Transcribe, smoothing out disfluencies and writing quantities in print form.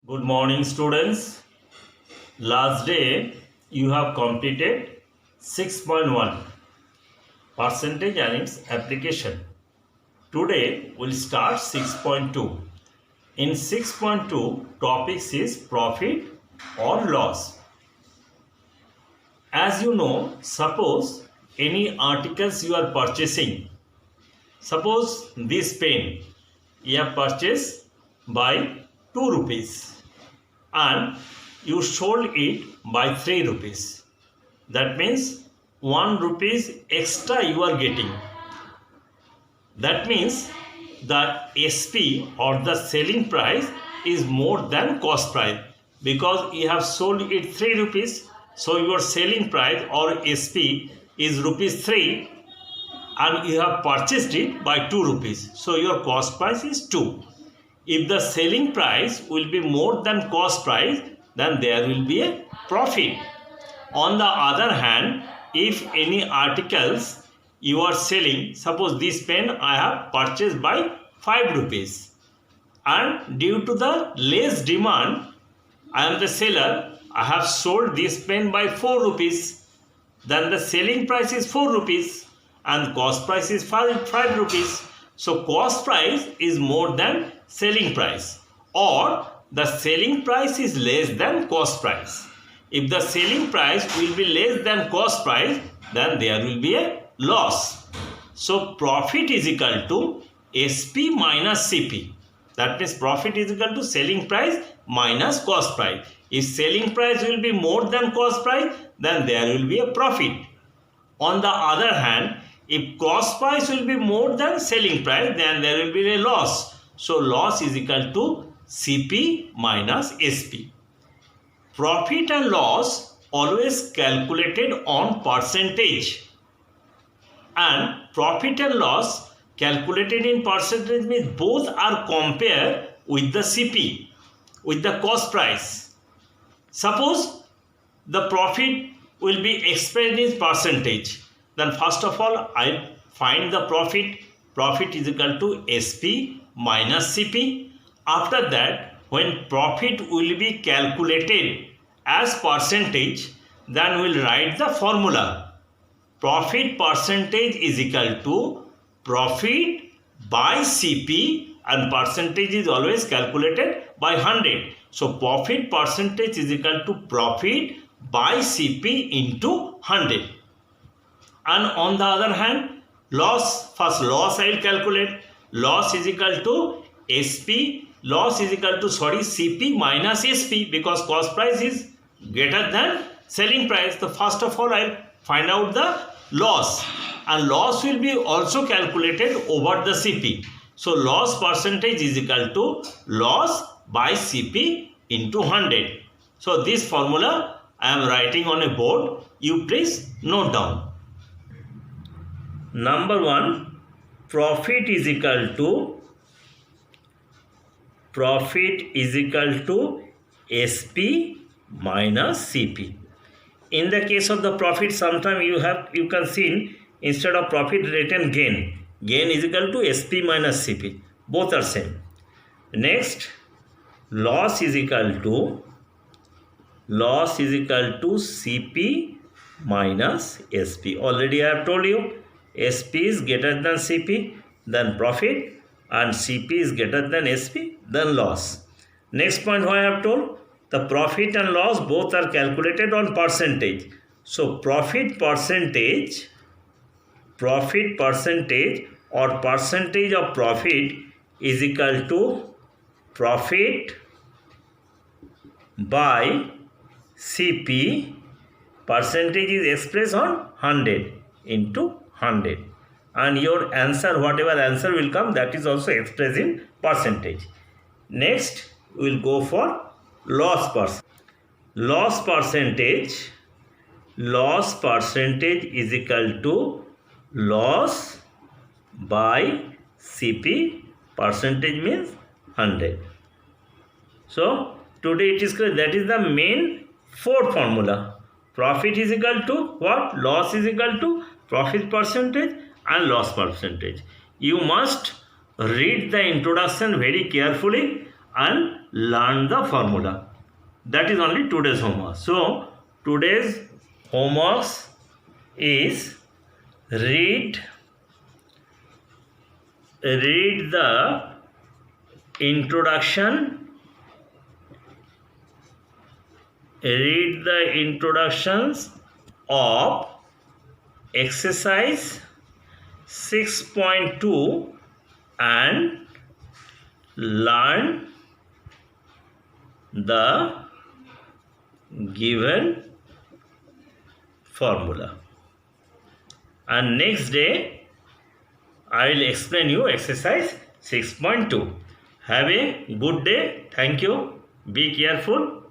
Good morning, students. Last day you have completed 6.1 percentage and its application. Today we'll start 6.2. In 6.2, topics is profit or loss. As you know, suppose any articles you are purchasing. Suppose this pen you have purchased by 2 rupees. And you sold it by 3 rupees. That means 1 rupees extra you are getting. That means the SP or the selling price is more than cost price because you have sold it 3 rupees. So your selling price or SP is rupees 3 and you have purchased it by 2 rupees. So your cost price is 2. If the selling price will be more than cost price, then there will be a profit. On the other hand, if any articles you are selling, suppose this pen I have purchased by 5 rupees and due to the less demand, I am the seller, I have sold this pen by 4 rupees. Then the selling price is 4 rupees and cost price is 5 rupees. So cost price is more than selling price, or the selling price is less than cost price. If the selling price will be less than cost price, then there will be a loss. So profit is equal to SP minus CP. That means profit is equal to selling price minus cost price. If selling price will be more than cost price, then there will be a profit. On the other hand, if cost price will be more than selling price, then there will be a loss. So loss is equal to CP minus SP. Profit and loss always calculated on percentage. And profit and loss calculated in percentage means both are compared with the CP, with the cost price. Suppose the profit will be expressed in percentage. Then first of all, I find the profit. Profit is equal to SP minus CP. After that, when profit will be calculated as percentage, then we'll write the formula. Profit percentage is equal to profit by CP, and percentage is always calculated by 100. So profit percentage is equal to profit by CP into 100. And on the other hand, loss, first loss I will calculate. Loss is equal to SP, loss is equal to CP minus SP because cost price is greater than selling price. So first of all, I will find out the loss, and loss will be also calculated over the CP. So loss percentage is equal to loss by CP into 100. So this formula I am writing on a board. You please note down. Number 1, profit is equal to SP minus CP. In the case of the profit, sometimes you can see instead of profit written gain. Gain is equal to SP minus CP. Both are same. Next, loss is equal to CP minus SP. Already I have told you. SP is greater than CP, then profit, and CP is greater than SP, then loss. Next point what I have told, the profit and loss both are calculated on percentage. So profit percentage or percentage of profit is equal to profit by CP. Percentage is expressed on 100 into 100, and your answer, whatever answer will come, that is also expressed in percentage. Next, we will go for loss percentage. Loss percentage is equal to loss by CP. Percentage means 100. So today it is clear, that is the main fourth formula. Profit is equal to what? Loss is equal to profit percentage and loss percentage. You must read the introduction very carefully and learn the formula. That is only today's homework. So today's homework is read the introduction, read the introductions of exercise 6.2 and learn the given formula. And next day I will explain you exercise 6.2. Have a good day. Thank you. Be careful.